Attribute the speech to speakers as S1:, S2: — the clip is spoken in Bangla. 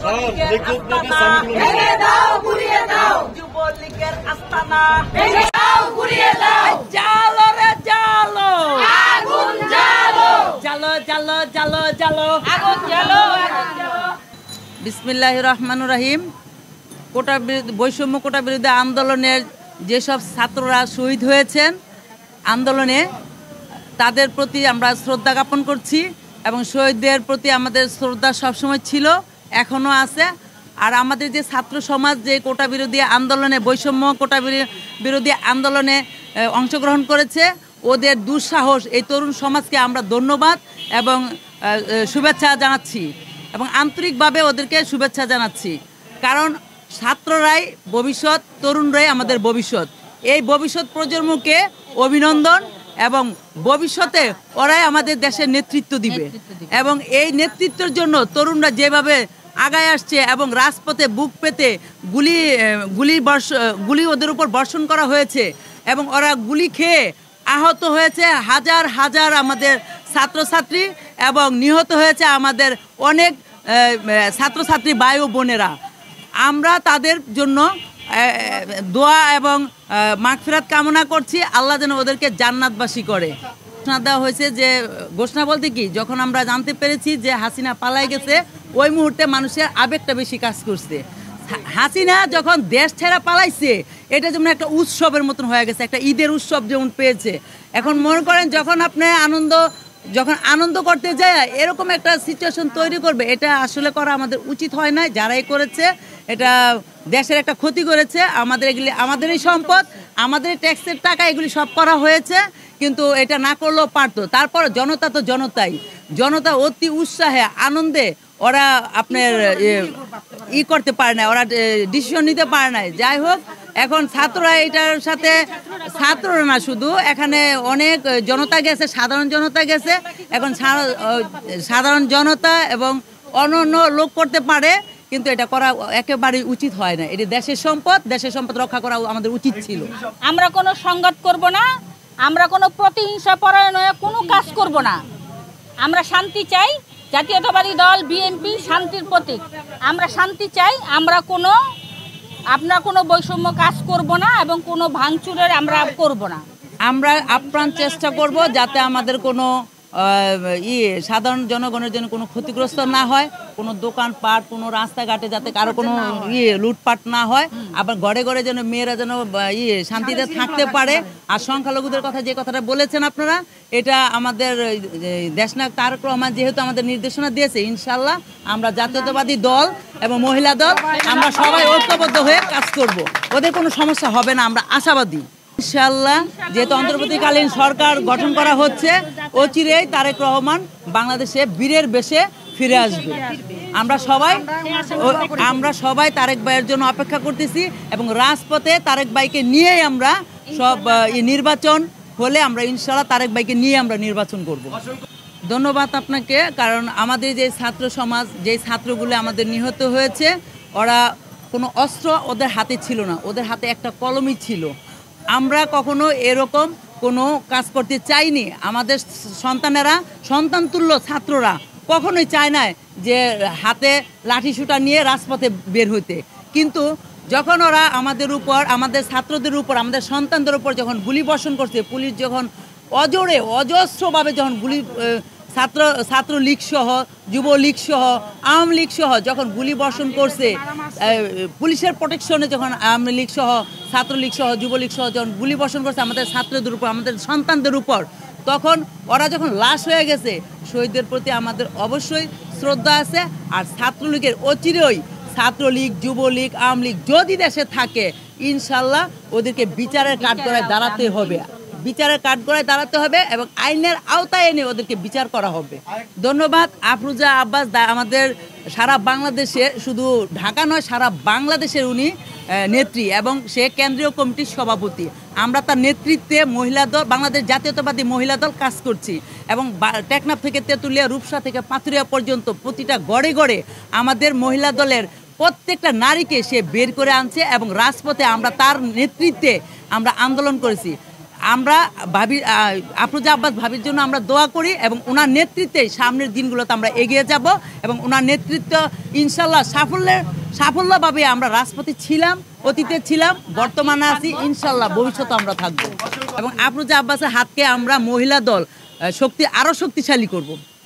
S1: যুবলীগের আস্তানা ভেঙে দাও, গুড়িয়ে দাও। যুবলীগের আস্তানা ভেঙে দাও, গুড়িয়ে দাও। জালো রে জালো, আগুন জালো, জালো জালো জালো জালো, আগুন জালো, আগুন জালো। বিসমিল্লাহির রহমানির রহিম। বৈষম্য কোটা বিরোধী আন্দোলনের যেসব ছাত্ররা শহীদ হয়েছেন আন্দোলনে, তাদের প্রতি আমরা শ্রদ্ধা জ্ঞাপন করছি এবং শহীদদের প্রতি আমাদের শ্রদ্ধা সবসময় ছিল, এখনও আছে। আর আমাদের যে ছাত্র সমাজ যে কোটা বিরোধী আন্দোলনে, বৈষম্য কোটা বিরোধী আন্দোলনে অংশগ্রহণ করেছে, ওদের দুঃসাহস, এই তরুণ সমাজকে আমরা ধন্যবাদ এবং শুভেচ্ছা জানাচ্ছি এবং আন্তরিকভাবে ওদেরকে শুভেচ্ছা জানাচ্ছি। কারণ ছাত্ররাই ভবিষ্যৎ, তরুণরাই আমাদের ভবিষ্যৎ। এই ভবিষ্যৎ প্রজন্মকে অভিনন্দন এবং ভবিষ্যতে ওরাই আমাদের দেশের নেতৃত্ব দিবে এবং এই নেতৃত্বের জন্য তরুণরা যেভাবে আগায় আসছে এবং রাজপথে বুক পেতে গুলি ওদের উপর বর্ষণ করা হয়েছে এবং ওরা গুলি খেয়ে আহত হয়েছে হাজার হাজার আমাদের ছাত্রছাত্রী এবং নিহত হয়েছে আমাদের অনেক ছাত্রছাত্রী ভাই ও বোনেরা। আমরা তাদের জন্য দোয়া এবং মাগফিরাত কামনা করছি, আল্লাহ যেন ওদেরকে জান্নাতবাসী করে। ঘোষণা দেওয়া হয়েছে, যে ঘোষণা বলতে কি, যখন আমরা জানতে পেরেছি যে হাসিনা পালাই গেছে, ওই মুহূর্তে মানুষের আবেগটা বেশি কাজ করছে। হাসিনা যখন দেশ ছেড়া পালাইছে, এটা যেমন একটা উৎসবের মতন হয়ে গেছে, একটা ঈদের উৎসব যেমন পেয়েছে। এখন মনে করেন যখন আপনি আনন্দ করতে যায় এরকম একটা সিচুয়েশন তৈরি করবে, এটা আসলে করা আমাদের উচিত হয় না। যারাই করেছে এটা দেশের একটা ক্ষতি করেছে। আমাদেরই সম্পদ, আমাদের ট্যাক্সের টাকা, এগুলি সব করা হয়েছে, কিন্তু এটা না করলেও পারতো। তারপর জনতা তো জনতা অতি উৎসাহে আনন্দে ওরা আপনার করতে পারে না, ওরা ডিসিশন নিতে পারে না। যাই হোক, এখন ছাত্ররা এটার সাথে, ছাত্ররা না শুধু, এখানে অনেক জনতা গেছে, সাধারণ জনতা গেছে। এখন সাধারণ জনতা এবং অন্য লোক করতে পারে, কিন্তু এটা করা একেবারেই উচিত হয় না। এটি দেশের সম্পদ রক্ষা করা আমাদের উচিত ছিল।
S2: আমরা কোনো সংঘাত করব না, আমরা কোনো প্রতিহিংসা পরায়ণ হয়ে কোনো কাজ করব না। আমরা শান্তি চাই। জাতীয়তাবাদী দল বিএনপি শান্তির প্রতীক। আমরা শান্তি চাই। আমরা কোনো বৈষম্য কাজ করব না এবং কোনো ভাঙচুরের আমরা করব না।
S1: আমরা আপ্রাণ চেষ্টা করব যাতে আমাদের কোনো সাধারণ জনগণের জন্য কোনো ক্ষতিগ্রস্ত না হয়, কোনো দোকানপাট, কোনো রাস্তাঘাটে যাতে কারো কোনো লুটপাট না হয়, আবার ঘরে ঘরে যেন মেয়েরা যেন শান্তিতে থাকতে পারে। আর সংখ্যালঘুদের কথা যে কথাটা বলেছেন আপনারা, এটা আমাদের দেশনায়ক তারেক রহমান যেহেতু আমাদের নির্দেশনা দিয়েছে, ইনশাল্লাহ আমরা জাতীয়তাবাদী দল এবং মহিলা দল আমরা সবাই ঐক্যবদ্ধ হয়ে কাজ করব। ওদের কোনো সমস্যা হবে না, আমরা আশাবাদী। ইনশাআল্লাহ, যেহেতু অন্তর্বর্তীকালীন সরকার গঠন করা হচ্ছে, অচিরেই তারেক রহমান বাংলাদেশে বীরের বেশে ফিরে আসবে। আমরা সবাই তারেক ভাইয়ের জন্য অপেক্ষা করতেছি এবং রাজপথে তারেক ভাইকে নিয়েই আমরা সব নির্বাচন হলে আমরা ইনশাআল্লাহ তারেক ভাইকে নিয়ে আমরা নির্বাচন করব। ধন্যবাদ আপনাকে। কারণ আমাদের যে ছাত্র সমাজ, যে ছাত্রগুলো আমাদের নিহত হয়েছে, ওরা কোনো অস্ত্র ওদের হাতে ছিল না, ওদের হাতে একটা কলমই ছিল। আমরা কখনো এরকম কোনো কাজ করতে চাইনি। আমাদের সন্তানতুল্য ছাত্ররা কখনোই চায় না যে হাতে লাঠি সুটা নিয়ে রাজপথে বের হইতে। কিন্তু যখন ওরা আমাদের উপর, আমাদের ছাত্রদের উপর, আমাদের সন্তানদের উপর যখন গুলি বর্ষণ করছে, পুলিশ যখন অজস্রভাবে যখন ছাত্রলীগ সহ, যুবলীগ সহ, আওয়ামী লীগ সহ যখন গুলি বর্ষণ করছে, পুলিশের প্রোটেকশনে যখন আওয়ামী লীগ সহ, ছাত্রলীগ সহ, যুবলীগ সহ যখন গুলি বর্ষণ করছে আমাদের ছাত্রদের উপর, আমাদের সন্তানদের উপর, তখন ওরা যখন লাশ হয়ে গেছে, শহীদদের প্রতি আমাদের অবশ্যই শ্রদ্ধা আছে। আর ছাত্রলীগের অচিরেই ছাত্রলীগ, যুবলীগ, আওয়ামী লীগ যদি দেশে থাকে, ইনশাল্লাহ ওদেরকে বিচারের কাঠগড়ায় দাঁড়াতে হবে এবং আইনের আওতায় এনে ওদেরকে বিচার করা হবে। ধন্যবাদ। আফরোজা আব্বাস আমাদের সারা বাংলাদেশে, শুধু ঢাকা নয়, সারা বাংলাদেশের উনি নেত্রী এবং সে কেন্দ্রীয় কমিটির সভাপতি। আমরা তার নেতৃত্বে মহিলা দল, বাংলাদেশ জাতীয়তাবাদী মহিলা দল কাজ করছি এবং টেকনাফ থেকে তেঁতুলিয়া, রূপসা থেকে পাথুরিয়া পর্যন্ত প্রতিটা গড়ে গড়ে আমাদের মহিলা দলের প্রত্যেকটা নারীকে সে বের করে আনছে এবং রাজপথে আমরা তার নেতৃত্বে আমরা আন্দোলন করেছি। আমরা ভাবি আফরোজা আব্বাস ভাবির জন্য আমরা দোয়া করি এবং ওনার নেতৃত্বে সামনের দিনগুলোতে আমরা এগিয়ে যাব এবং ওনার নেতৃত্ব ইনশাল্লাহ সাফল্যভাবে আমরা রাজপথে ছিলাম, অতীতে ছিলাম, বর্তমানে আছি, ইনশাল্লাহ ভবিষ্যতে আমরা থাকবো এবং আফরোজা আব্বাসের হাতকে আমরা মহিলা দল আরও শক্তিশালী করব।